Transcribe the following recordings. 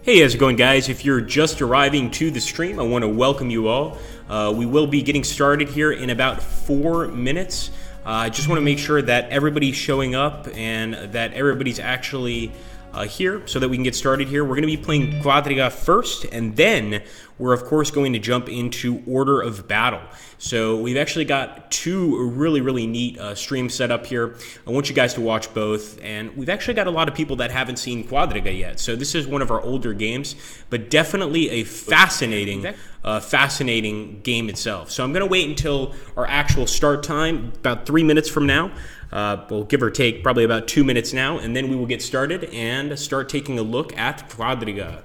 Hey, how's it going, guys? If you're just arriving to the stream, I want to welcome you all. We will be getting started here in about 4 minutes. I just want to make sure that everybody's showing up and that everybody's actually here so that we can get started here. We're going to be playing Quadriga first, and then we're, of course, going to jump into Order of Battle. So we've actually got two really neat streams set up here. I want you guys to watch both, and we've actually got a lot of people that haven't seen Quadriga yet. So this is one of our older games, but definitely a fascinating game itself. So I'm going to wait until our actual start time, about 3 minutes from now. We'll give or take probably about 2 minutes now, and then we will get started and start taking a look at Quadriga.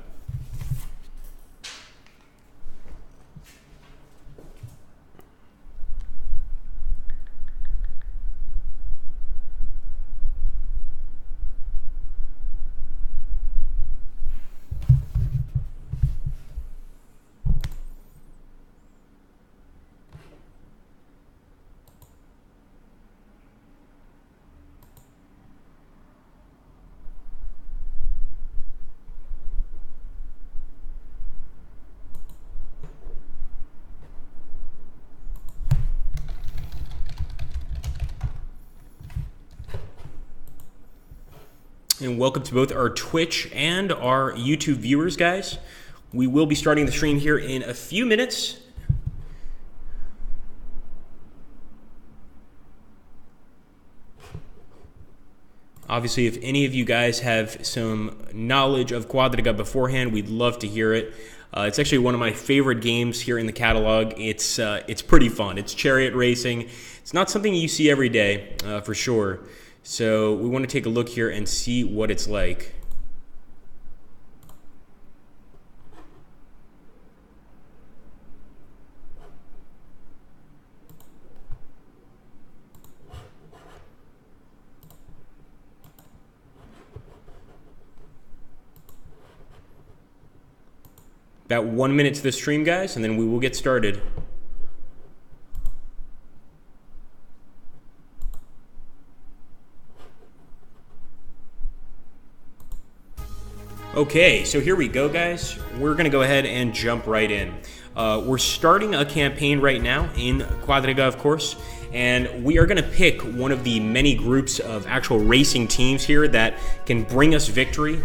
And welcome to both our Twitch and our YouTube viewers, guys. We will be starting the stream here in a few minutes. Obviously, if any of you guys have some knowledge of Quadriga beforehand, we'd love to hear it. It's actually one of my favorite games here in the catalog. It's pretty fun. It's chariot racing. It's not something you see every day, for sure. So we want to take a look here and see what it's like. About 1 minute to the stream, guys, and then we will get started. Okay, so here we go, guys. We're going to go ahead and jump right in. We're starting a campaign right now in Quadriga, of course, and we are going to pick one of the many groups of actual racing teams here that can bring us victory.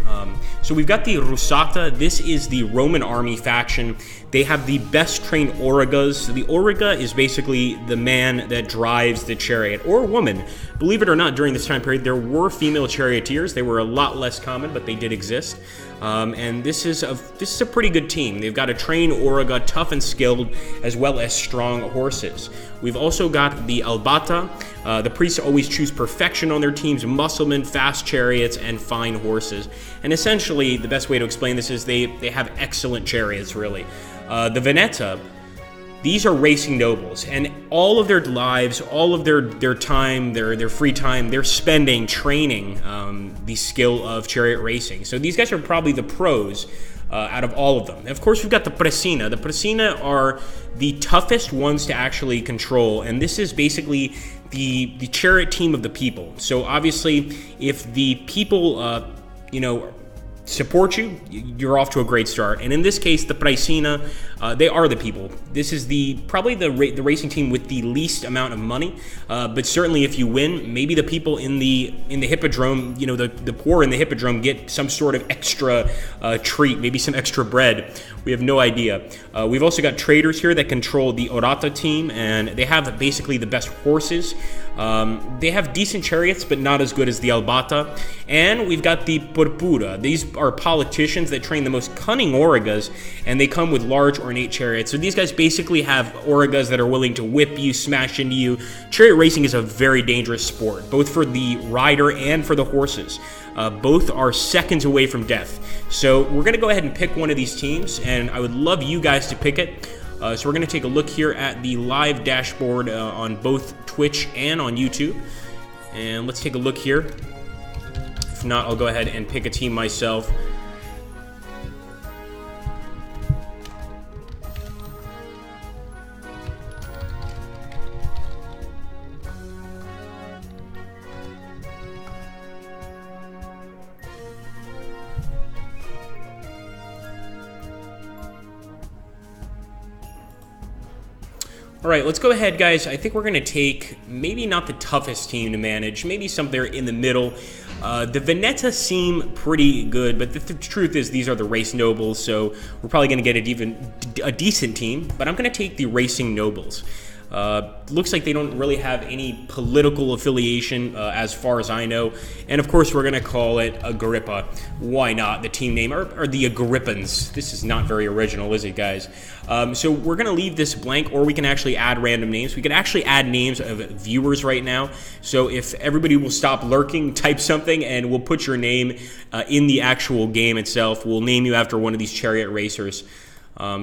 So we've got the Rusata. This is the Roman army faction. They have the best trained Aurigas. The Auriga is basically the man that drives the chariot, or woman. Believe it or not, during this time period, there were female charioteers. They were a lot less common, but they did exist. And this is a pretty good team. They've got a trained Auriga, tough and skilled, as well as strong horses. We've also got the Albata. The priests always choose perfection on their teams: musclemen, fast chariots, and fine horses. And essentially, the best way to explain this is they have excellent chariots, really. The Veneta, these are racing nobles, and all of their lives, all of their time, their free time, they're spending training the skill of chariot racing. So these guys are probably the pros out of all of them. And of course, we've got the Presina. The Presina are the toughest ones to actually control, and this is basically the chariot team of the people. So obviously, if the people, support you, you're off to a great start. And in this case, the Presina, they are the people. This is probably the racing team with the least amount of money. But certainly, if you win, maybe the people in the hippodrome, the poor in the hippodrome get some sort of extra treat, maybe some extra bread. We have no idea. We've also got traders here that control the Orata team, and they have basically the best horses. They have decent chariots, but not as good as the Albata. And we've got the Purpura. These are politicians that train the most cunning Aurigas, and they come with large ornate chariots. So these guys basically have Aurigas that are willing to whip you, smash into you. Chariot racing is a very dangerous sport, both for the rider and for the horses. Both are seconds away from death. So we're going to go ahead and pick one of these teams, and I would love you guys to pick it. So we're going to take a look here at the live dashboard on both Twitch and on YouTube. And let's take a look here. If not, I'll go ahead and pick a team myself. All right, let's go ahead, guys. I think we're going to take maybe not the toughest team to manage, maybe somewhere in the middle. The Veneta seem pretty good, but the truth is these are the race nobles, so we're probably going to get a decent team, but I'm going to take the racing nobles. Looks like they don't really have any political affiliation as far as I know. And of course, we're going to call it Agrippa. Why not? The team name, or the Agrippans. This is not very original, is it, guys? So we're going to leave this blank, or we can actually add random names. We can actually add names of viewers right now. So if everybody will stop lurking, type something, and we'll put your name in the actual game itself. We'll name you after one of these chariot racers.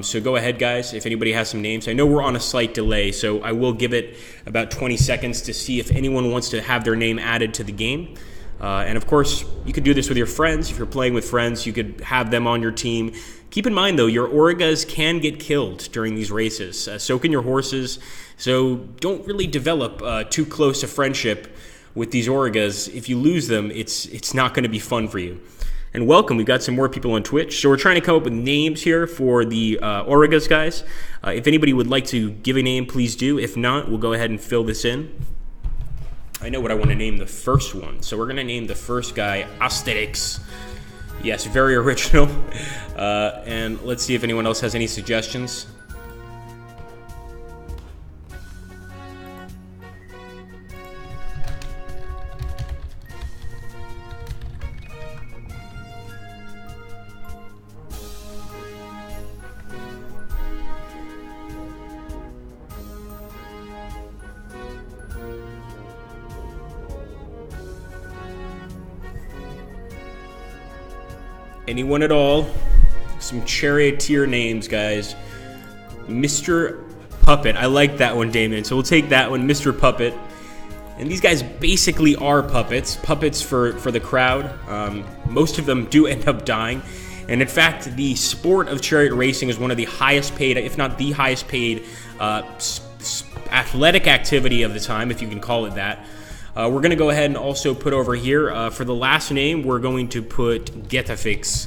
So go ahead, guys, if anybody has some names. I know we're on a slight delay, so I will give it about 20 seconds to see if anyone wants to have their name added to the game. And of course, you could do this with your friends. If you're playing with friends, you could have them on your team. Keep in mind, though, your Aurigas can get killed during these races. So can your horses. So don't really develop too close a friendship with these Aurigas. If you lose them, it's not going to be fun for you. And welcome, we've got some more people on Twitch. So we're trying to come up with names here for the Aurigas, guys. If anybody would like to give a name, please do. If not, we'll go ahead and fill this in. I know what I want to name the first one. So we're going to name the first guy Asterix. Yes, very original. And let's see if anyone else has any suggestions. Anyone at all? Some charioteer names, guys. Mr. Puppet. I like that one, Damon. So we'll take that one, Mr. Puppet. And these guys basically are puppets. Puppets for the crowd. Most of them do end up dying. And in fact, the sport of chariot racing is one of the highest paid, if not the highest paid, athletic activity of the time, if you can call it that. We're going to go ahead and also put over here, for the last name, we're going to put Getafix.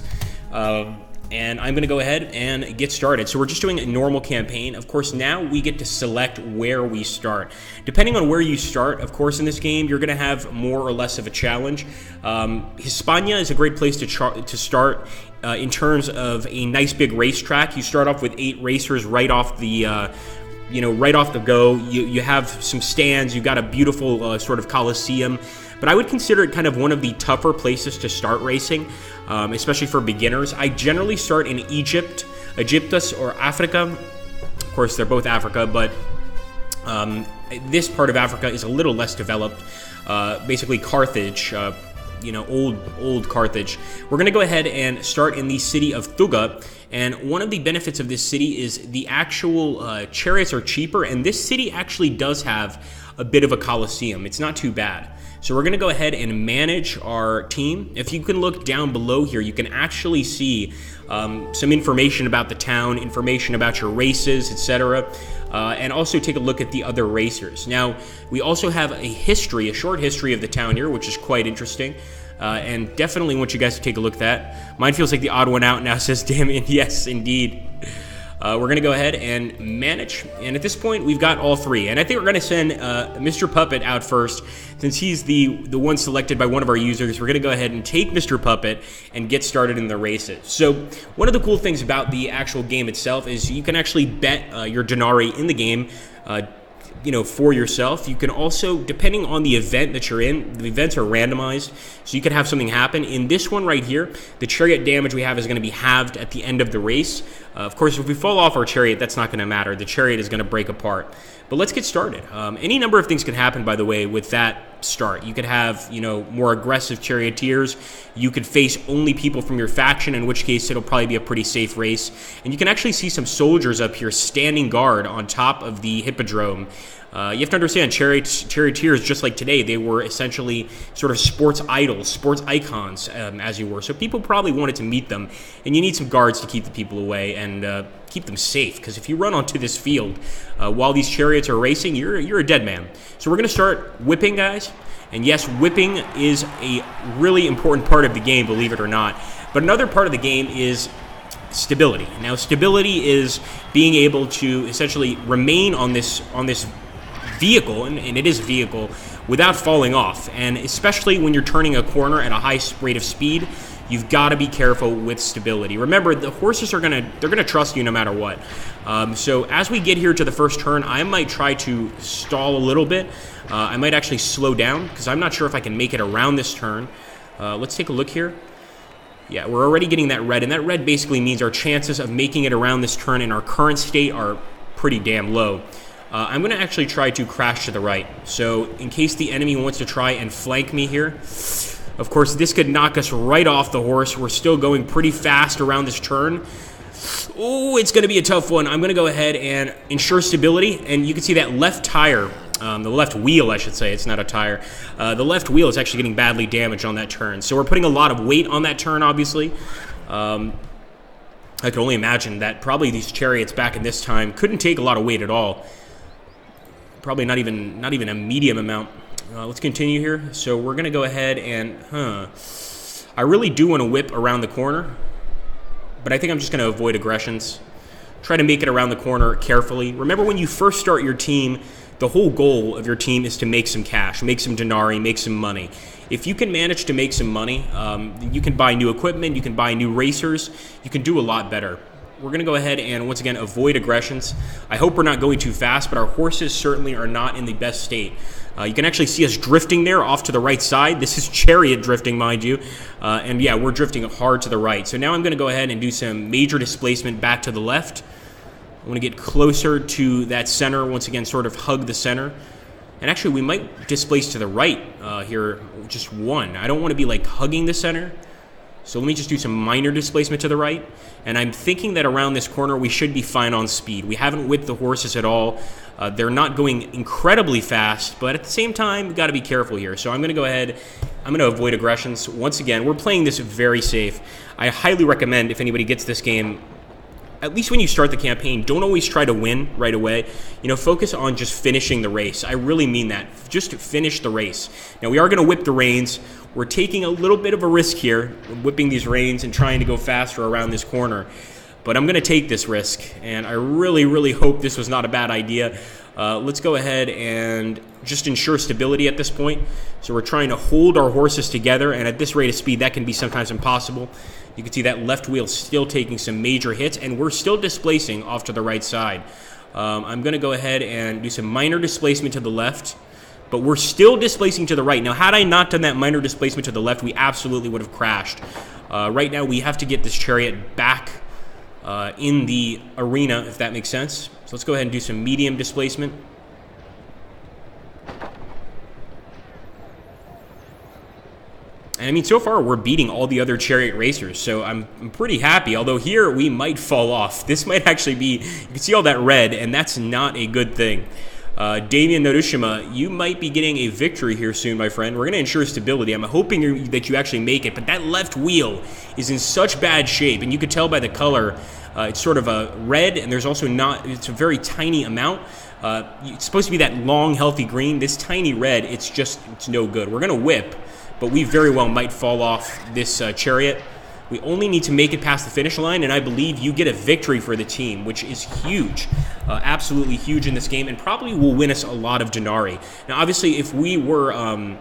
And I'm going to go ahead and get started. So we're just doing a normal campaign. Of course, now we get to select where we start. Depending on where you start, of course, in this game, you're going to have more or less of a challenge. Hispania is a great place to start in terms of a nice big racetrack. You start off with 8 racers right off the right off the go. You have some stands, you've got a beautiful sort of coliseum, but I would consider it kind of one of the tougher places to start racing, especially for beginners. I generally start in Egyptus or Africa. Of course, they're both Africa, but this part of Africa is a little less developed. Basically Carthage, old Carthage. We're going to go ahead and start in the city of Thuga. And one of the benefits of this city is the actual chariots are cheaper, and this city actually does have a bit of a coliseum. It's not too bad. So we're going to go ahead and manage our team. If you can look down below here, you can actually see some information about the town, information about your races, etc. And also take a look at the other racers. Now, we also have a short history of the town here, which is quite interesting. And definitely want you guys to take a look at that. Mine feels like the odd one out now, says Damien. Yes, indeed. We're going to go ahead and manage. And at this point, we've got all 3. And I think we're going to send Mr. Puppet out first. Since he's the one selected by one of our users, we're going to go ahead and take Mr. Puppet and get started in the races. So one of the cool things about the actual game itself is you can actually bet your denarii in the game for yourself. You can also, depending on the event that you're in, the events are randomized, so you could have something happen. In this one right here, the chariot damage we have is going to be halved at the end of the race. Of course, if we fall off our chariot, that's not going to matter. The chariot is going to break apart. But let's get started. Any number of things can happen, by the way, with that start. You could have, more aggressive charioteers. You could face only people from your faction, in which case it'll probably be a pretty safe race. And you can actually see some soldiers up here standing guard on top of the hippodrome. You have to understand, charioteers, just like today, they were essentially sort of sports idols, sports icons, as you were. So people probably wanted to meet them, and you need some guards to keep the people away and keep them safe. Because if you run onto this field while these chariots are racing, you're a dead man. So we're going to start whipping, guys. And yes, whipping is a really important part of the game, believe it or not. But another part of the game is stability. Now, stability is being able to essentially remain on this vehicle, and it is a vehicle, without falling off. And especially when you're turning a corner at a high rate of speed, you've got to be careful with stability. Remember, the horses are they're gonna trust you no matter what. So as we get here to the first turn, I might try to stall a little bit. I might actually slow down because I'm not sure if I can make it around this turn. Let's take a look here. Yeah, we're already getting that red, and that red basically means our chances of making it around this turn in our current state are pretty damn low. I'm going to actually try to crash to the right. So in case the enemy wants to try and flank me here, of course, this could knock us right off the horse. We're still going pretty fast around this turn. Oh, it's going to be a tough one. I'm going to go ahead and ensure stability. And you can see that left tire, the left wheel, I should say. It's not a tire. The left wheel is actually getting badly damaged on that turn. So we're putting a lot of weight on that turn, obviously. I can only imagine that probably these chariots back in this time couldn't take a lot of weight at all. Probably not even a medium amount. Let's continue here. So we're going to go ahead and, I really do want to whip around the corner, but I think I'm just going to avoid aggressions. Try to make it around the corner carefully. Remember, when you first start your team, the whole goal of your team is to make some cash, make some denarii, make some money. If you can manage to make some money, you can buy new equipment, you can buy new racers, you can do a lot better. We're going to go ahead and, once again, avoid aggressions. I hope we're not going too fast, but our horses certainly are not in the best state. You can actually see us drifting there off to the right side. This is chariot drifting, mind you. And yeah, we're drifting hard to the right. So now I'm going to go ahead and do some major displacement back to the left. I want to get closer to that center, once again, sort of hug the center. And actually, we might displace to the right here, just one. I don't want to be like hugging the center. So let me just do some minor displacement to the right. And I'm thinking that around this corner, we should be fine on speed. We haven't whipped the horses at all. They're not going incredibly fast, but at the same time, we've got to be careful here. So I'm going to go ahead. I'm going to avoid aggressions. Once again, we're playing this very safe. I highly recommend, if anybody gets this game, at least when you start the campaign, don't always try to win right away. You know, focus on just finishing the race. I really mean that. Just finish the race. Now, we are going to whip the reins. We're taking a little bit of a risk here, whipping these reins and trying to go faster around this corner. But I'm going to take this risk, and I really, really hope this was not a bad idea. Let's go ahead and just ensure stability at this point. So we're trying to hold our horses together, and at this rate of speed, that can be sometimes impossible. You can see that left wheel still taking some major hits, and we're still displacing off to the right side. I'm going to go ahead and do some minor displacement to the left, but we're still displacing to the right. Now, had I not done that minor displacement to the left, we absolutely would have crashed. Right now, we have to get this chariot back in the arena, if that makes sense. So let's go ahead and do some medium displacement. And I mean, so far, we're beating all the other chariot racers, so I'm pretty happy. Although here, we might fall off. This might actually be, you can see all that red, and that's not a good thing. Damien Narushima, you might be getting a victory here soon, my friend. We're going to ensure stability. I'm hoping that you actually make it, but that left wheel is in such bad shape, and you could tell by the color, it's sort of a red, and there's also not, it's a very tiny amount. It's supposed to be that long, healthy green. This tiny red, it's no good. We're going to whip, but we very well might fall off this chariot. We only need to make it past the finish line, and I believe you get a victory for the team, which is huge, absolutely huge in this game, and probably will win us a lot of denarii. Now, obviously, if we were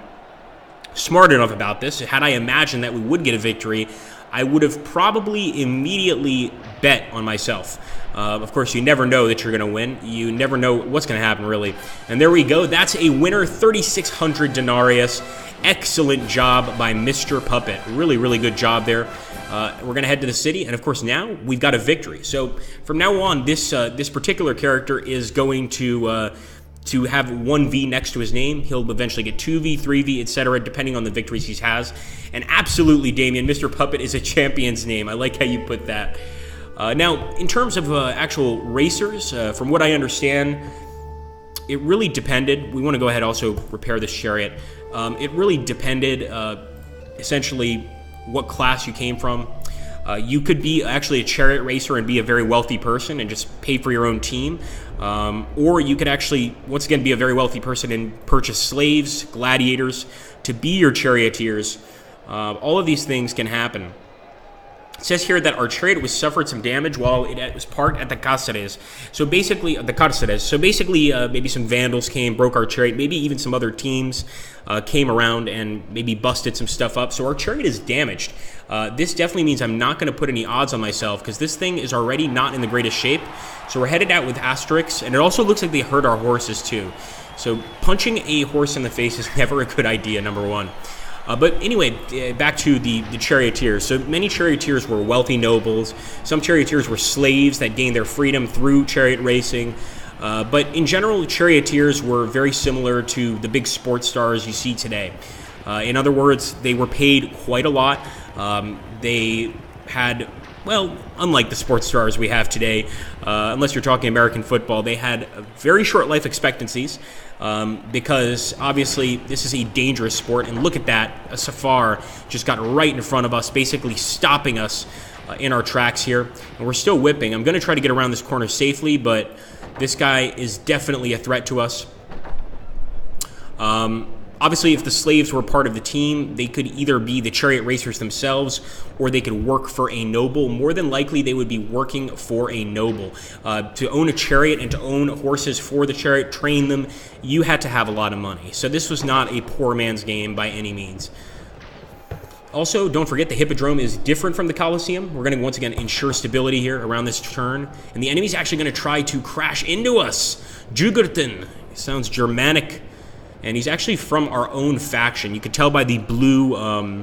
smart enough about this, had I imagined that we would get a victory, I would have probably immediately bet on myself. Of course, you never know that you're going to win. You never know what's going to happen, really. And there we go. That's a winner, 3,600 denarius. Excellent job by Mr. Puppet. Really, really good job there. We're going to head to the city, and of course now we've got a victory. So from now on, this particular character is going to have 1V next to his name. He'll eventually get 2V, 3V, etc., depending on the victories he has. And absolutely, Damien, Mr. Puppet is a champion's name. I like how you put that. Now, in terms of actual racers, from what I understand, it really depended. We want to go ahead and also repair this chariot. It really depended, essentially, what class you came from. You could be actually a chariot racer and be a very wealthy person and just pay for your own team. Or you could actually, once again, be a very wealthy person and purchase slaves, gladiators, to be your charioteers. All of these things can happen. It says here that our chariot was suffered some damage while it was parked at the Cáceres. So basically, maybe some vandals came, broke our chariot. Maybe even some other teams came around and maybe busted some stuff up. So our chariot is damaged. This definitely means I'm not going to put any odds on myself because this thing is already not in the greatest shape. So we're headed out with asterisks, and it also looks like they hurt our horses too. So punching a horse in the face is never a good idea, number one. But anyway, back to the charioteers. So many charioteers were wealthy nobles. Some charioteers were slaves that gained their freedom through chariot racing. But in general, charioteers were very similar to the big sports stars you see today. In other words, they were paid quite a lot. They had, well, unlike the sports stars we have today, unless you're talking American football, they had very short life expectancies. Because obviously this is a dangerous sport, and look at that, a Safar just got right in front of us, basically stopping us in our tracks here, and we're still whipping. I'm going to try to get around this corner safely, but this guy is definitely a threat to us. Obviously, if the slaves were part of the team, they could either be the chariot racers themselves or they could work for a noble. More than likely, they would be working for a noble. To own a chariot and to own horses for the chariot, train them, you had to have a lot of money. So this was not a poor man's game by any means. Also, don't forget the Hippodrome is different from the Colosseum. We're going to once again ensure stability here around this turn. And the enemy's actually going to try to crash into us. Jugurthen. Sounds Germanic. And he's actually from our own faction. You can tell by the blue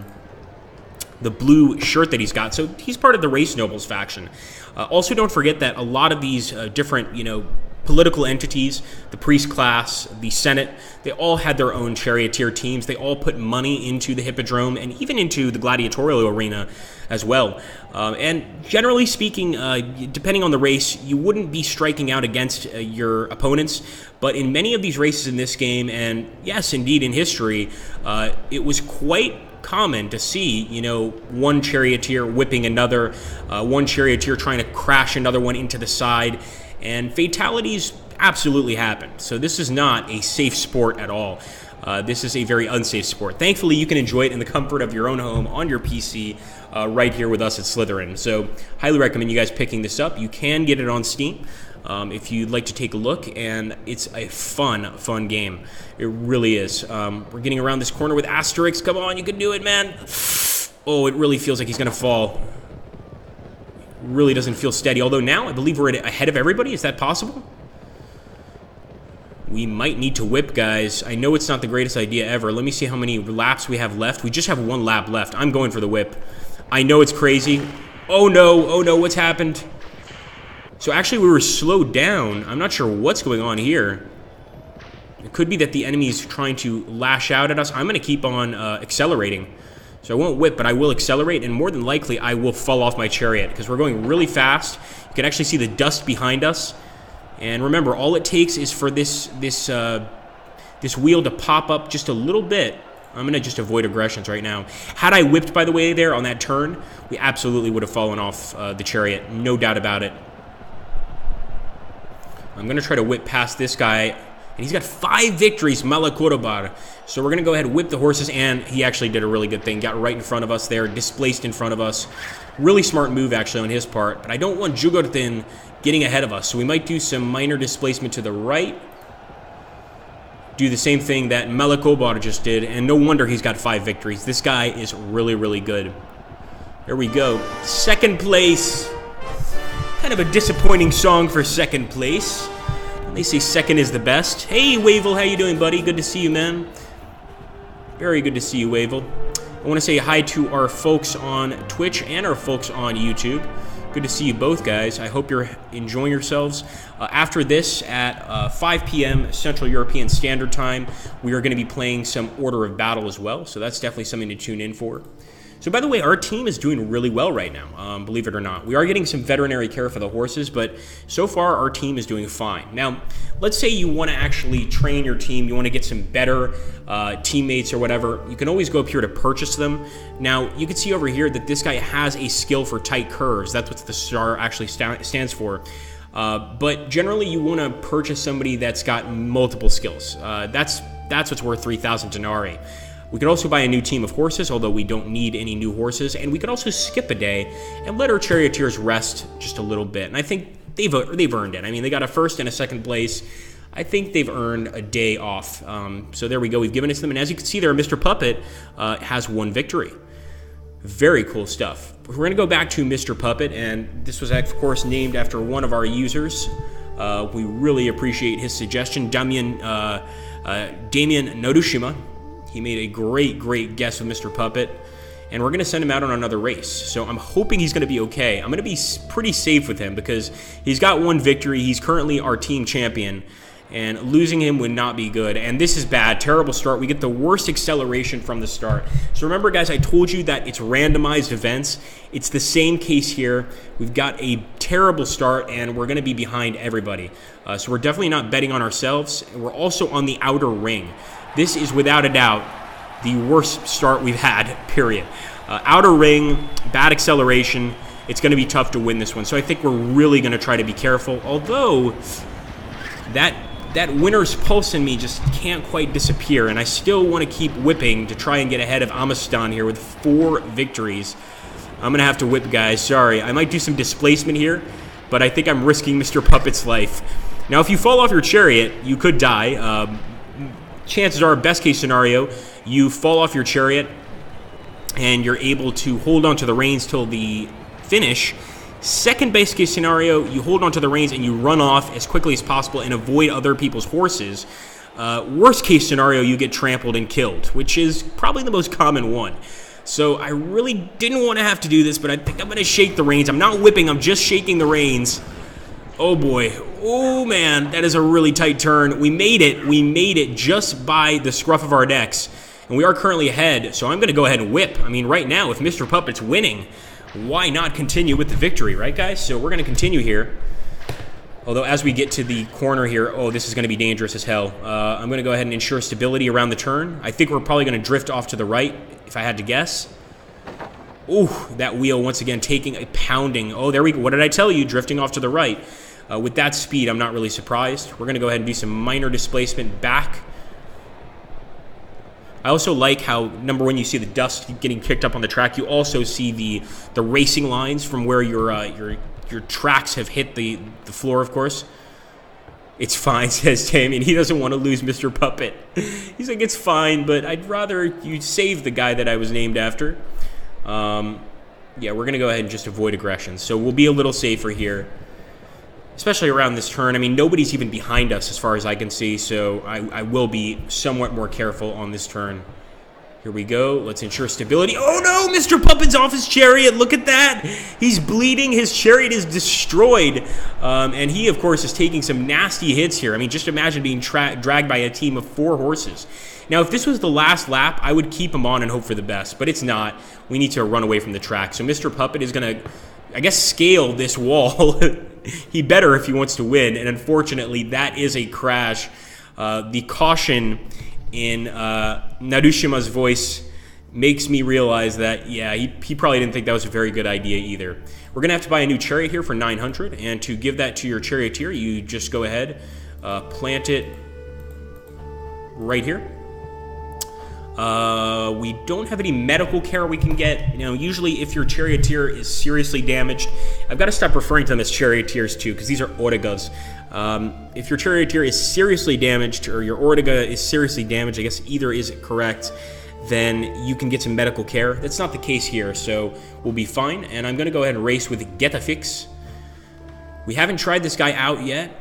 shirt that he's got. So he's part of the Race Nobles faction. Also, don't forget that a lot of these different, political entities, the priest class, the Senate, they all had their own charioteer teams. They all put money into the Hippodrome and even into the gladiatorial arena as well. And generally speaking, depending on the race, you wouldn't be striking out against your opponents. But in many of these races in this game, and yes, indeed in history, it was quite common to see, one charioteer whipping another, one charioteer trying to crash another one into the side. And fatalities absolutely happen. So this is not a safe sport at all. This is a very unsafe sport. Thankfully, you can enjoy it in the comfort of your own home on your PC right here with us at Slytherin. So highly recommend you guys picking this up. You can get it on Steam if you'd like to take a look, and it's a fun game. It really is. We're getting around this corner with Asterix. Come on, you can do it, man. Oh, it really feels like he's going to fall. Really doesn't feel steady, although now I believe we're ahead of everybody. Is that possible? We might need to whip, guys. I know it's not the greatest idea ever. Let me see how many laps we have left. We just have 1 lap left. I'm going for the whip. I know it's crazy. Oh no, what's happened? So actually we were slowed down. I'm not sure what's going on here. It could be that the enemy's trying to lash out at us. I'm going to keep on accelerating. So I won't whip, but I will accelerate, and more than likely, I will fall off my chariot, because we're going really fast. You can actually see the dust behind us. And remember, all it takes is for this wheel to pop up just a little bit. I'm going to just avoid aggressions right now. Had I whipped, by the way, there on that turn, we absolutely would have fallen off the chariot. No doubt about it. I'm going to try to whip past this guy. And he's got 5 victories, Malakorobar. So we're going to go ahead and whip the horses, and he actually did a really good thing. Got right in front of us there, displaced in front of us. Really smart move, actually, on his part. But I don't want Jugurthen getting ahead of us, so we might do some minor displacement to the right. Do the same thing that Malakobar just did, and no wonder he's got 5 victories. This guy is really, really good. There we go. 2nd place. Kind of a disappointing song for 2nd place. They say 2nd is the best. Hey, Wavel, how you doing, buddy? Good to see you, man. Very good to see you, Wavel. I want to say hi to our folks on Twitch and our folks on YouTube. Good to see you both, guys. I hope you're enjoying yourselves. After this, at 5 p.m. Central European Standard Time, we are going to be playing some Order of Battle as well, so that's definitely something to tune in for. So by the way, our team is doing really well right now, believe it or not. We are getting some veterinary care for the horses, but so far our team is doing fine. Now, let's say you want to actually train your team, you want to get some better teammates or whatever, you can always go up here to purchase them. Now, you can see over here that this guy has a skill for tight curves. That's what the star actually stands for. But generally, you want to purchase somebody that's got multiple skills. That's what's worth 3,000 denarii. We could also buy a new team of horses, although we don't need any new horses. And we could also skip a day and let our charioteers rest just a little bit. And I think they've earned it. I mean, they got a first and a second place. I think they've earned a day off. So there we go. We've given it to them. And as you can see there, Mr. Puppet has 1 victory. Very cool stuff. We're going to go back to Mr. Puppet. And this was, of course, named after one of our users. We really appreciate his suggestion, Damien Nodushima. He made a great guess with Mr. Puppet, and we're going to send him out on another race. So I'm hoping he's going to be okay. I'm going to be pretty safe with him because he's got 1 victory. He's currently our team champion, and losing him would not be good. And this is bad. Terrible start. We get the worst acceleration from the start. So remember, guys, I told you that it's randomized events. It's the same case here. We've got a terrible start, and we're going to be behind everybody. So we're definitely not betting on ourselves. And we're also on the outer ring. This is, without a doubt, the worst start we've had, period. Outer ring, bad acceleration. It's going to be tough to win this one. So I think we're really going to try to be careful. Although, that winner's pulse in me just can't quite disappear. And I still want to keep whipping to try and get ahead of Amistan here with 4 victories. I'm going to have to whip, guys. Sorry. I might do some displacement here, but I think I'm risking Mr. Puppet's life. Now, if you fall off your chariot, you could die. Chances are, best case scenario, you fall off your chariot and you're able to hold on to the reins till the finish. Second best case scenario, you hold on to the reins and you run off as quickly as possible and avoid other people's horses. Worst case scenario, you get trampled and killed, which is probably the most common one. So I really didn't want to have to do this, but I think I'm going to shake the reins. I'm not whipping, I'm just shaking the reins. Oh boy. Oh man, that is a really tight turn. We made it just by the scruff of our necks. And we are currently ahead, so I'm going to go ahead and whip. I mean, right now, if Mr. Puppet's winning, why not continue with the victory, right, guys? So we're going to continue here. Although, as we get to the corner here, oh, this is going to be dangerous as hell. I'm going to go ahead and ensure stability around the turn. I think we're probably going to drift off to the right, if I had to guess. Ooh, that wheel once again taking a pounding. Oh, there we go. What did I tell you? Drifting off to the right. With that speed, I'm not really surprised. We're going to go ahead and do some minor displacement back. I also like how, number one, you see the dust getting kicked up on the track. You also see the racing lines from where your tracks have hit the floor, of course. It's fine, says Damien. He doesn't want to lose Mr. Puppet. He's like, it's fine, but I'd rather you save the guy that I was named after. Yeah, we're going to go ahead and just avoid aggression. So we'll be a little safer here, especially around this turn. I mean, nobody's even behind us as far as I can see, so I will be somewhat more careful on this turn. Here we go. Let's ensure stability. Oh no, Mr. Puppet's off his chariot. Look at that. He's bleeding. His chariot is destroyed. And he, of course, is taking some nasty hits here. I mean, just imagine being dragged by a team of 4 horses. Now, if this was the last lap, I would keep him on and hope for the best, but it's not. We need to run away from the track. So Mr. Puppet is going to, I guess, scale this wall. He better if he wants to win, and unfortunately, that is a crash. The caution in Nadushima's voice makes me realize that, yeah, he probably didn't think that was a very good idea either. We're going to have to buy a new chariot here for 900, and to give that to your charioteer, you just go ahead, plant it right here. We don't have any medical care we can get. You know, usually if your charioteer is seriously damaged, I've got to stop referring to them as charioteers too, because these are Ortegas. If your charioteer is seriously damaged, or your Ortega is seriously damaged, I guess either is correct, then you can get some medical care. That's not the case here, so we'll be fine. And I'm going to go ahead and race with Getafix. We haven't tried this guy out yet.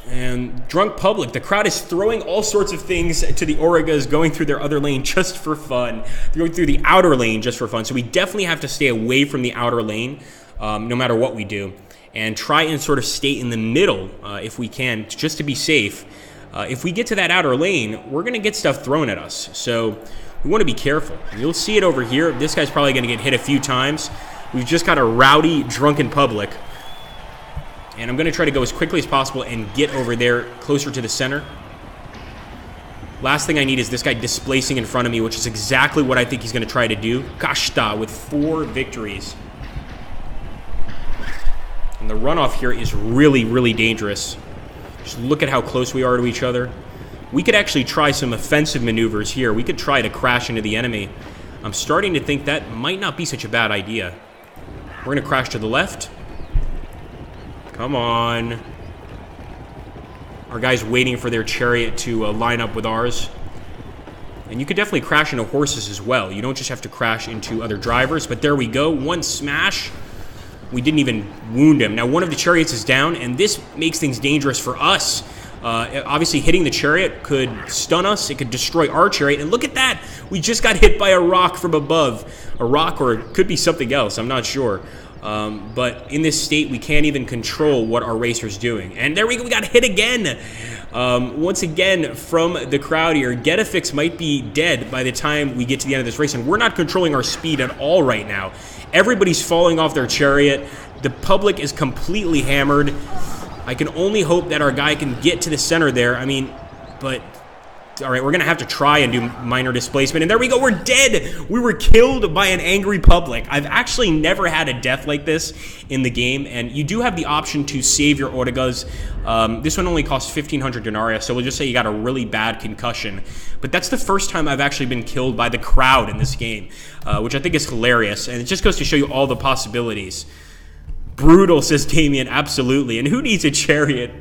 And drunk public, the crowd is throwing all sorts of things to the Oregas going through their other lane just for fun. They're going through the outer lane just for fun. So we definitely have to stay away from the outer lane no matter what we do. And try and sort of stay in the middle if we can, just to be safe. If we get to that outer lane, we're going to get stuff thrown at us. So we want to be careful. You'll see it over here. This guy's probably going to get hit a few times. We've just got a rowdy, drunken public. And I'm going to try to go as quickly as possible and get over there closer to the center. Last thing I need is this guy displacing in front of me, which is exactly what I think he's going to try to do. Kashta with 4 victories. And the runoff here is really, really dangerous. Just look at how close we are to each other. we could actually try some offensive maneuvers here. We could try to crash into the enemy. I'm starting to think that might not be such a bad idea. We're going to crash to the left. Come on. Our guy's waiting for their chariot to line up with ours. And you could definitely crash into horses as well. You don't just have to crash into other drivers. But there we go. One smash. We didn't even wound him. Now, one of the chariots is down, and this makes things dangerous for us. Obviously, hitting the chariot could stun us. It could destroy our chariot. And look at that. We just got hit by a rock from above. A rock, or it could be something else. I'm not sure. But in this state, we can't even control what our racer's doing. And there we go. We got hit again. Once again, from the crowd here, Getafix might be dead by the time we get to the end of this race. And we're not controlling our speed at all right now. Everybody's falling off their chariot. The public is completely hammered. I can only hope that our guy can get to the center there. I mean, but... All right, we're going to have to try and do minor displacement. And there we go. We're dead. We were killed by an angry public. I've actually never had a death like this in the game. And you do have the option to save your Ortegas. This one only costs 1,500 denarii. So we'll just say you got a really bad concussion. But that's the first time I've actually been killed by the crowd in this game, which I think is hilarious. And it just goes to show you all the possibilities. Brutal, says Damien. Absolutely. And who needs a chariot?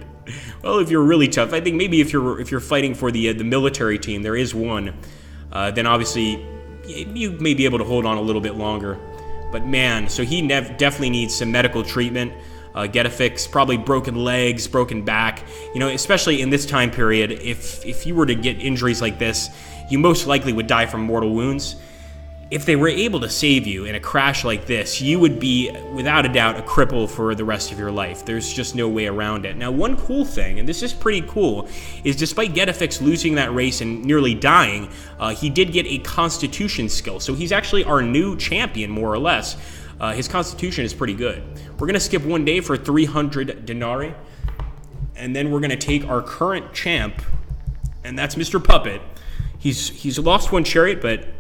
Well, if you're really tough, I think maybe if you're fighting for the military team, there is one. Then obviously you may be able to hold on a little bit longer. But man, so he definitely needs some medical treatment. Get a fix, probably broken legs, broken back. You know, especially in this time period, if you were to get injuries like this, you most likely would die from mortal wounds. If they were able to save you in a crash like this, you would be, without a doubt, a cripple for the rest of your life. There's just no way around it. Now, one cool thing, and this is pretty cool, is despite Getafix losing that race and nearly dying, he did get a Constitution skill. So he's actually our new champion, more or less. His Constitution is pretty good. We're going to skip one day for 300 denarii, and then we're going to take our current champ, and that's Mr. Puppet. He's lost one chariot, but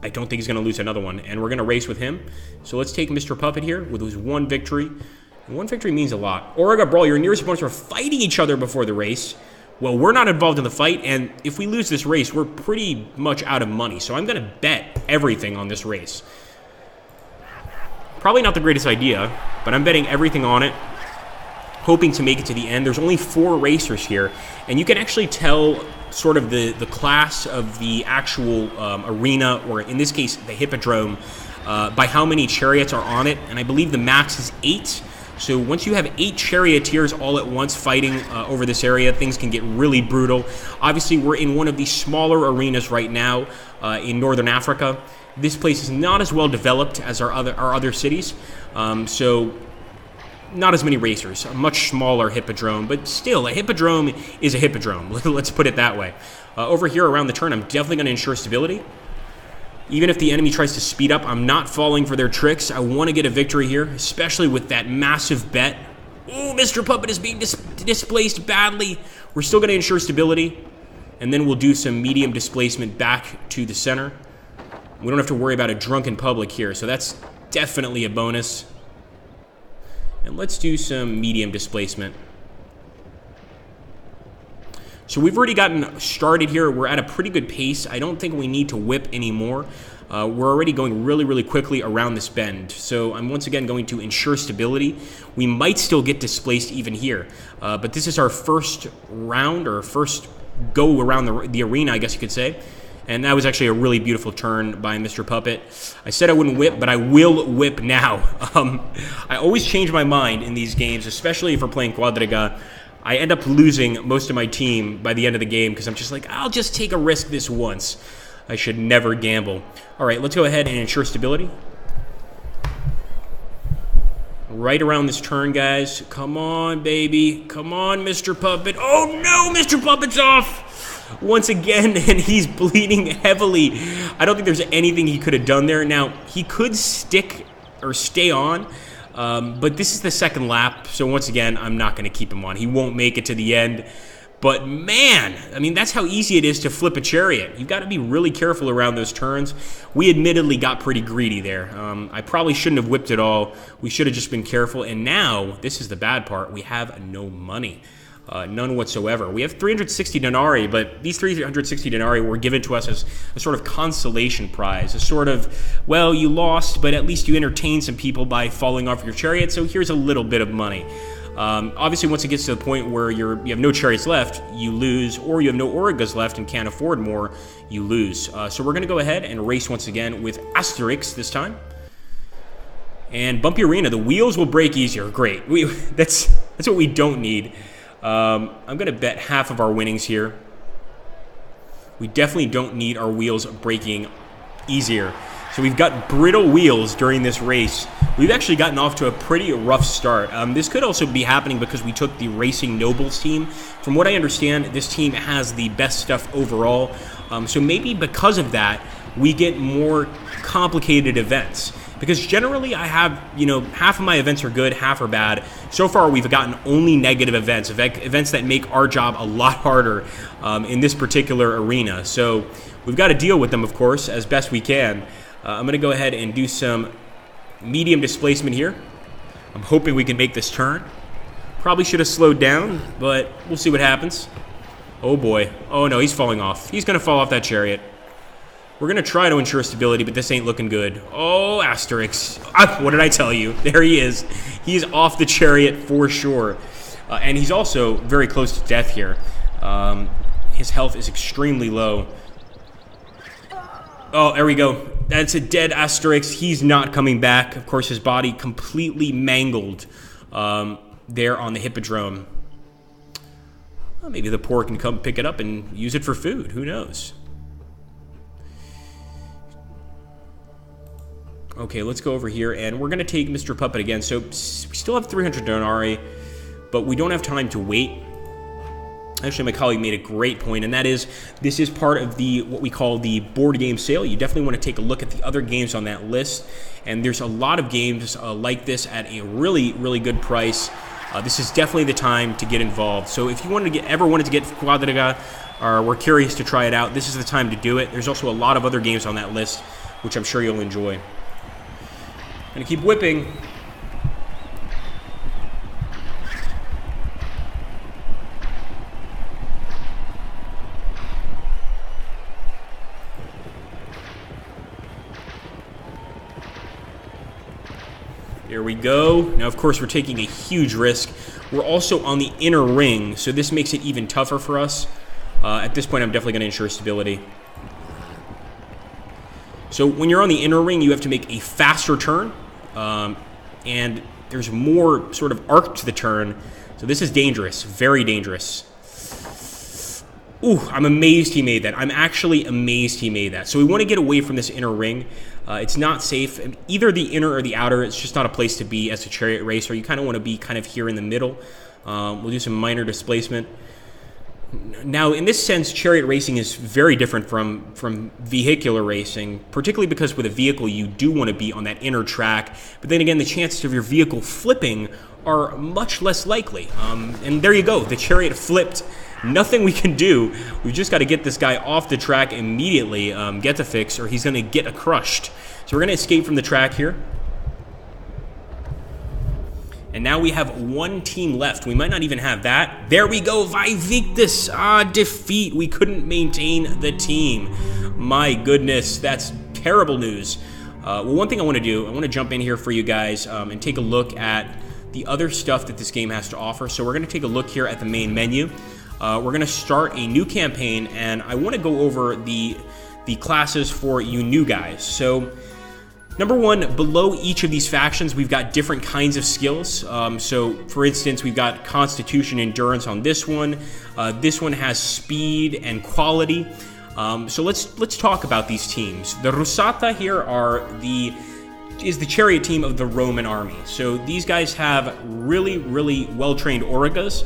I don't think he's going to lose another one, and we're going to race with him. So let's take Mr. Puppet here with his one victory. And one victory means a lot. Auriga Brawl, your nearest opponents were fighting each other before the race. Well, we're not involved in the fight, and if we lose this race, we're pretty much out of money. So I'm going to bet everything on this race. Probably not the greatest idea, but I'm betting everything on it, hoping to make it to the end. There's only 4 racers here, and you can actually tell sort of the class of the actual arena, or in this case, the hippodrome, by how many chariots are on it. And I believe the max is 8. So once you have 8 charioteers all at once fighting over this area, things can get really brutal. Obviously, we're in one of the smaller arenas right now in Northern Africa. This place is not as well developed as our other cities. So not as many racers, a much smaller hippodrome, but still, a hippodrome is a hippodrome. Let's put it that way. Over here around the turn, I'm definitely going to ensure stability. Even if the enemy tries to speed up, I'm not falling for their tricks. I want to get a victory here, especially with that massive bet. Oh, Mr. Puppet is being displaced badly. We're still going to ensure stability, and then we'll do some medium displacement back to the center. We don't have to worry about a drunken public here, so that's definitely a bonus. And let's do some medium displacement. So we've already gotten started here. We're at a pretty good pace. I don't think we need to whip anymore. We're already going really, really quickly around this bend. So I'm once again going to ensure stability. We might still get displaced even here. But this is our first round, or first go around the arena, I guess you could say. And that was actually a really beautiful turn by Mr. Puppet. I said I wouldn't whip, but I will whip now. I always change my mind in these games, especially if we're playing Quadriga. I end up losing most of my team by the end of the game because I'm just like, I'll just take a risk this once. I should never gamble. All right, let's go ahead and ensure stability. Right around this turn, guys. Come on, baby. Come on, Mr. Puppet. Oh, no, Mr. Puppet's off. Once again, and he's bleeding heavily. I don't think there's anything he could have done there. Now, he could stick or stay on, but this is the second lap, so once again, I'm not going to keep him on. He won't make it to the end. But man, I mean, that's how easy it is to flip a chariot. You've got to be really careful around those turns. We admittedly got pretty greedy there. I probably shouldn't have whipped it all. We should have just been careful. And now, this is the bad part, we have no money. None whatsoever. We have 360 denarii, but these 360 denarii were given to us as a sort of consolation prize, a sort of, well, you lost, but at least you entertained some people by falling off your chariot, so here's a little bit of money. Obviously, once it gets to the point where you have no chariots left, you lose, or you have no Aurigas left and can't afford more, you lose. So we're going to go ahead and race once again with Asterix this time. And Bumpy Arena, the wheels will break easier. Great. That's what we don't need. I'm going to bet half of our winnings here. We definitely don't need our wheels breaking easier. So we've got brittle wheels during this race. We've actually gotten off to a pretty rough start. This could also be happening because we took the Racing Nobles team. From what I understand, this team has the best stuff overall. So maybe because of that, we get more complicated events. Because generally I have, half of my events are good, half are bad. So far we've gotten only negative events, events that make our job a lot harder in this particular arena. So we've got to deal with them, of course, as best we can. I'm going to go ahead and do some medium displacement here. I'm hoping we can make this turn. Probably should have slowed down, but we'll see what happens. Oh boy. Oh no, he's falling off. He's going to fall off that chariot. We're going to try to ensure stability, but this ain't looking good. Oh, Asterix. What did I tell you? There he is. He's off the chariot for sure. And he's also very close to death here. His health is extremely low. Oh, there we go. That's a dead Asterix. He's not coming back. Of course, his body completely mangled there on the hippodrome. Well, maybe the poor can come pick it up and use it for food. Who knows? Okay, let's go over here, and we're going to take Mr. Puppet again. So we still have 300 denarii, but we don't have time to wait. Actually, my colleague made a great point, and that is this is part of what we call the board game sale. You definitely want to take a look at the other games on that list, and there's a lot of games like this at a really, really good price. This is definitely the time to get involved. So if you ever wanted to get Quadriga, or were curious to try it out, this is the time to do it. There's also a lot of other games on that list, which I'm sure you'll enjoy. Gonna keep whipping. Here we go. Now, of course, we're taking a huge risk. We're also on the inner ring, so this makes it even tougher for us. At this point, I'm definitely going to ensure stability. So when you're on the inner ring, you have to make a faster turn, and there's more sort of arc to the turn. So this is dangerous, very dangerous. Ooh, I'm amazed he made that. I'm actually amazed he made that. So we want to get away from this inner ring. It's not safe. Either the inner or the outer, it's just not a place to be as a chariot racer. You kind of want to be kind of here in the middle. We'll do some minor displacement. Now, in this sense, chariot racing is very different from vehicular racing, particularly because with a vehicle, you do want to be on that inner track. But then again, the chances of your vehicle flipping are much less likely. And there you go. The chariot flipped. Nothing we can do. We've just got to get this guy off the track immediately, get the fix, or he's going to get crushed. So we're going to escape from the track here. And now we have one team left. We might not even have that. There we go, Victus. Defeat. We couldn't maintain the team. My goodness, that's terrible news. Well, one thing I want to do, I want to jump in here for you guys and take a look at the other stuff that this game has to offer. So we're going to take a look here at the main menu. We're going to start a new campaign, and I want to go over the classes for you new guys. So number one, below each of these factions, we've got different kinds of skills. So, for instance, we've got Constitution, Endurance on this one. This one has Speed and Quality. So let's talk about these teams. The Rusata here is the chariot team of the Roman army. So these guys have really, really well-trained Aurigas.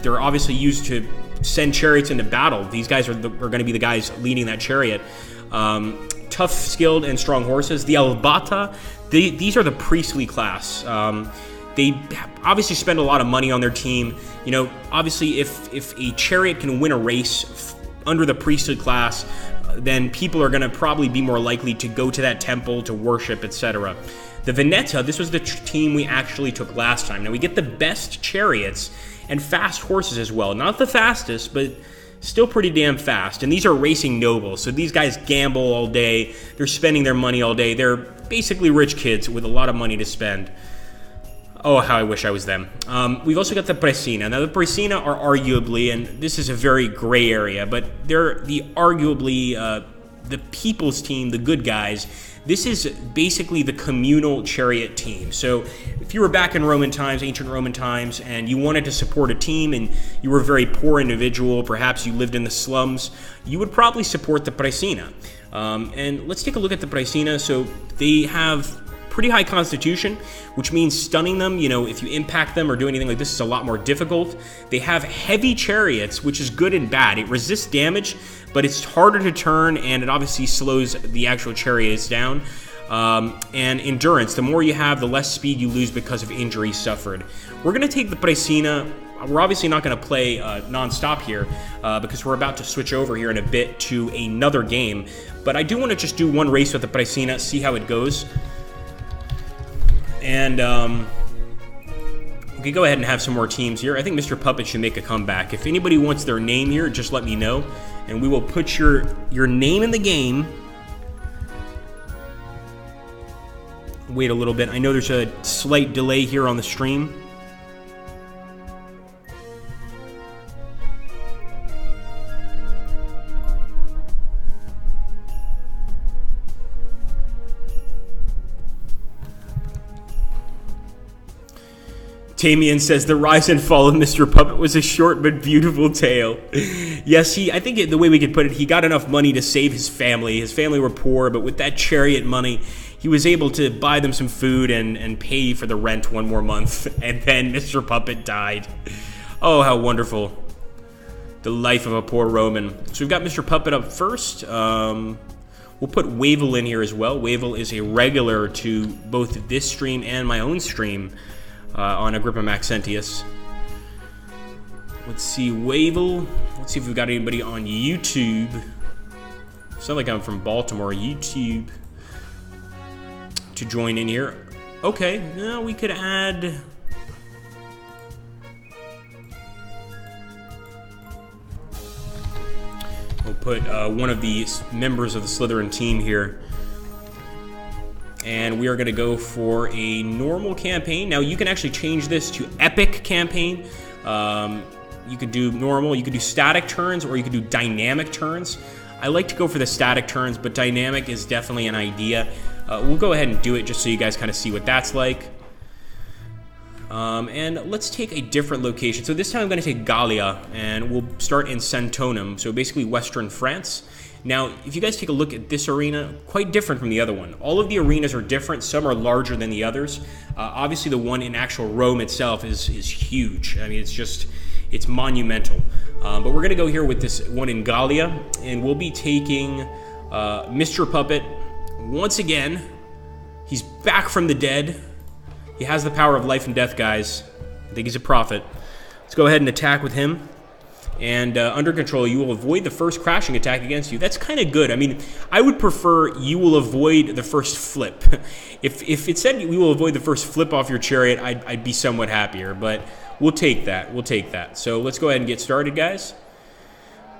They're obviously used to send chariots into battle. These guys are going to be the guys leading that chariot. Tough, skilled, and strong horses. The Albata, these are the priestly class. They obviously spend a lot of money on their team. Obviously, if a chariot can win a race under the priestly class, then people are going to probably be more likely to go to that temple to worship, etc. The Veneta, this was the team we actually took last time. Now, we get the best chariots and fast horses as well. Not the fastest, but still pretty damn fast. And these are racing nobles, so these guys gamble all day. They're spending their money all day. They're basically rich kids with a lot of money to spend. Oh, how I wish I was them. We've also got the Presina. Now, the Presina are arguably, and this is a very gray area, but they're the arguably the people's team, the good guys. This is basically the communal chariot team. So if you were back in Roman times, ancient Roman times, and you wanted to support a team and you were a very poor individual, perhaps you lived in the slums, you would probably support the Presina. And let's take a look at the Presina. So they have pretty high constitution, which means stunning them, you know, if you impact them or do anything like this is a lot more difficult. They have heavy chariots, which is good and bad. It resists damage, but it's harder to turn, and it obviously slows the actual chariots down. And endurance, the more you have, the less speed you lose because of injuries suffered. We're going to take the Presina. We're obviously not going to play non-stop here because we're about to switch over here in a bit to another game. But I do want to just do one race with the Presina, see how it goes. And we could go ahead and have some more teams here. I think Mr. Puppet should make a comeback. If anybody wants their name here, just let me know, and we will put your name in the game. Wait a little bit. I know there's a slight delay here on the stream. Tamian says the rise and fall of Mr. Puppet was a short but beautiful tale. Yes, I think the way we could put it, he got enough money to save his family. His family were poor, but with that chariot money, he was able to buy them some food and pay for the rent one more month. And then Mr. Puppet died. Oh, how wonderful. The life of a poor Roman. So we've got Mr. Puppet up first. We'll put Wavel in here as well. Wavel is a regular to both this stream and my own stream. On Agrippa Maxentius. Let's see, Wavel. Let's see if we've got anybody on YouTube. Sound like I'm from Baltimore. YouTube to join in here. Okay, now we could add. We'll put one of the members of the Slytherin team here. And we are going to go for a normal campaign. Now, you can actually change this to epic campaign. You could do normal, you could do static turns, or you could do dynamic turns. I like to go for the static turns, but dynamic is definitely an idea. We'll go ahead and do it just so you guys kind of see what that's like. And let's take a different location. So this time I'm going to take Gallia, and we'll start in Santonum, so basically western France. Now, if you guys take a look at this arena, quite different from the other one. All of the arenas are different. Some are larger than the others. Obviously, the one in actual Rome itself is huge. I mean, it's monumental. But we're going to go here with this one in Gallia, and we'll be taking Mr. Puppet once again. He's back from the dead. He has the power of life and death, guys. I think he's a prophet. Let's go ahead and attack with him. And under control, you will avoid the first crashing attack against you. That's kind of good. I mean, I would prefer you will avoid the first flip. If it said we will avoid the first flip off your chariot, I'd be somewhat happier. But we'll take that. We'll take that. So let's go ahead and get started, guys.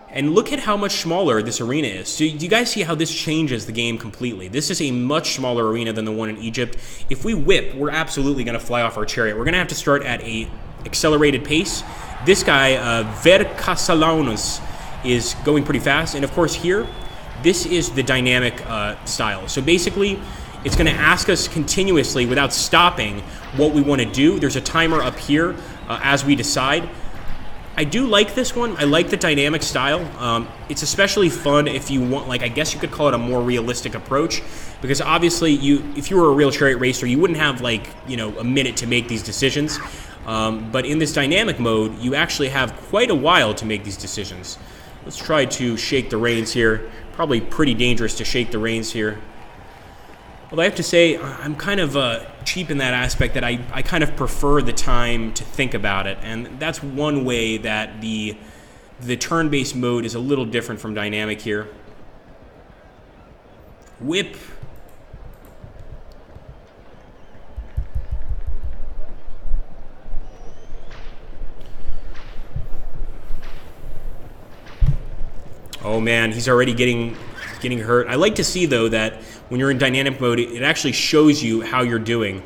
And look at how much smaller this arena is. So do you guys see how this changes the game completely? This is a much smaller arena than the one in Egypt. If we whip, we're absolutely going to fly off our chariot. We're going to have to start at a accelerated pace. This guy, Vercasalanus, is going pretty fast. And of course here, this is the dynamic style. So basically, it's going to ask us continuously without stopping what we want to do. There's a timer up here as we decide. I do like this one. I like the dynamic style. It's especially fun if you want, like, I guess you could call it a more realistic approach, because obviously if you were a real chariot racer, you wouldn't have, like, you know, a minute to make these decisions. But in this dynamic mode, you actually have quite a while to make these decisions. Let's try to shake the reins here. Probably pretty dangerous to shake the reins here. Well, I have to say, I'm kind of cheap in that aspect, that I kind of prefer the time to think about it. And that's one way that the turn-based mode is a little different from dynamic here. Whip. Oh man, he's already getting hurt. I like to see though that when you're in dynamic mode, it actually shows you how you're doing.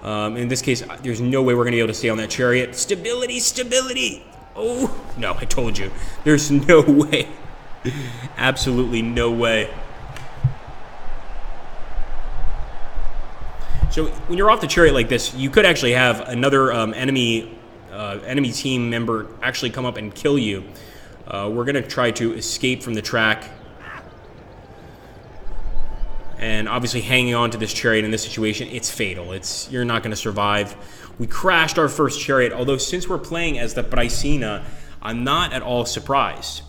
In this case, there's no way we're gonna be able to stay on that chariot. Stability, stability. Oh no, I told you. There's no way. Absolutely no way. So when you're off the chariot like this, you could actually have another enemy team member actually come up and kill you. We're going to try to escape from the track. And obviously hanging on to this chariot in this situation, it's fatal. You're not going to survive. We crashed our first chariot, although since we're playing as the Praicina, I'm not at all surprised.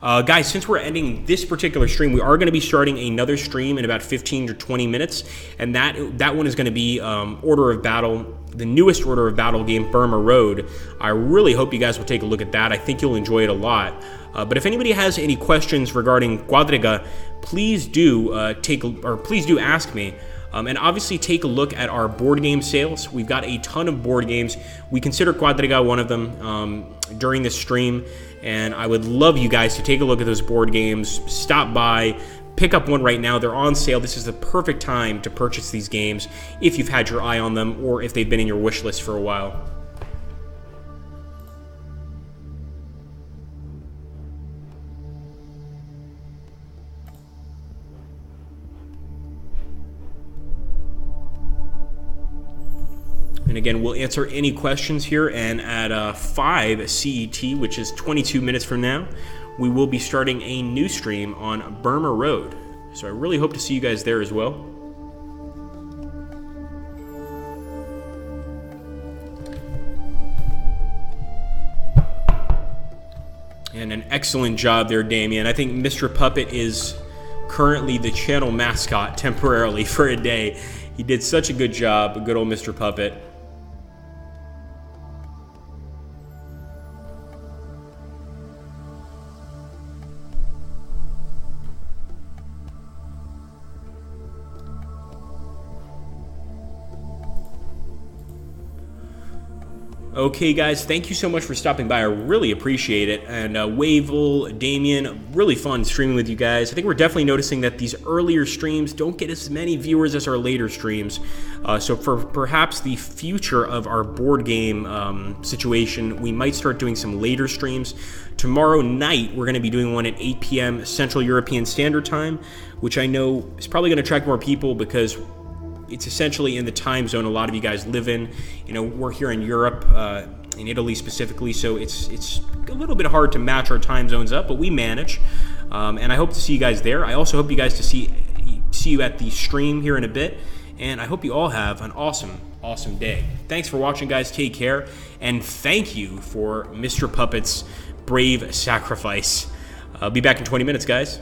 Guys, since we're ending this particular stream, we are going to be starting another stream in about 15 to 20 minutes, and that one is going to be Order of Battle, the newest Order of Battle game, Burma Road. I really hope you guys will take a look at that. I think you'll enjoy it a lot. But if anybody has any questions regarding Quadriga, please do ask me. And obviously take a look at our board game sales. We've got a ton of board games. We consider Quadriga one of them during this stream, and I would love you guys to take a look at those board games. Stop by, pick up one right now. They're on sale. This is the perfect time to purchase these games if you've had your eye on them or if they've been in your wish list for a while. And again, we'll answer any questions here, and at 5 CET, which is 22 minutes from now, we will be starting a new stream on Burma Road. So I really hope to see you guys there as well. And an excellent job there, Damien. I think Mr. Puppet is currently the channel mascot temporarily for a day. He did such a good job, good old Mr. Puppet. Okay, guys, thank you so much for stopping by. I really appreciate it. And Wavel, Damien, really fun streaming with you guys. I think we're definitely noticing that these earlier streams don't get as many viewers as our later streams. So for perhaps the future of our board game situation, we might start doing some later streams. Tomorrow night, we're going to be doing one at 8 p.m. Central European Standard Time, which I know is probably going to attract more people because it's essentially in the time zone a lot of you guys live in. You know, we're here in Europe, in Italy specifically, so it's a little bit hard to match our time zones up, but we manage. And I hope to see you guys there. I also hope you guys to see you at the stream here in a bit, and I hope you all have an awesome day. Thanks for watching, guys. Take care, and thank you for Mr. Puppet's brave sacrifice. I'll be back in 20 minutes, guys.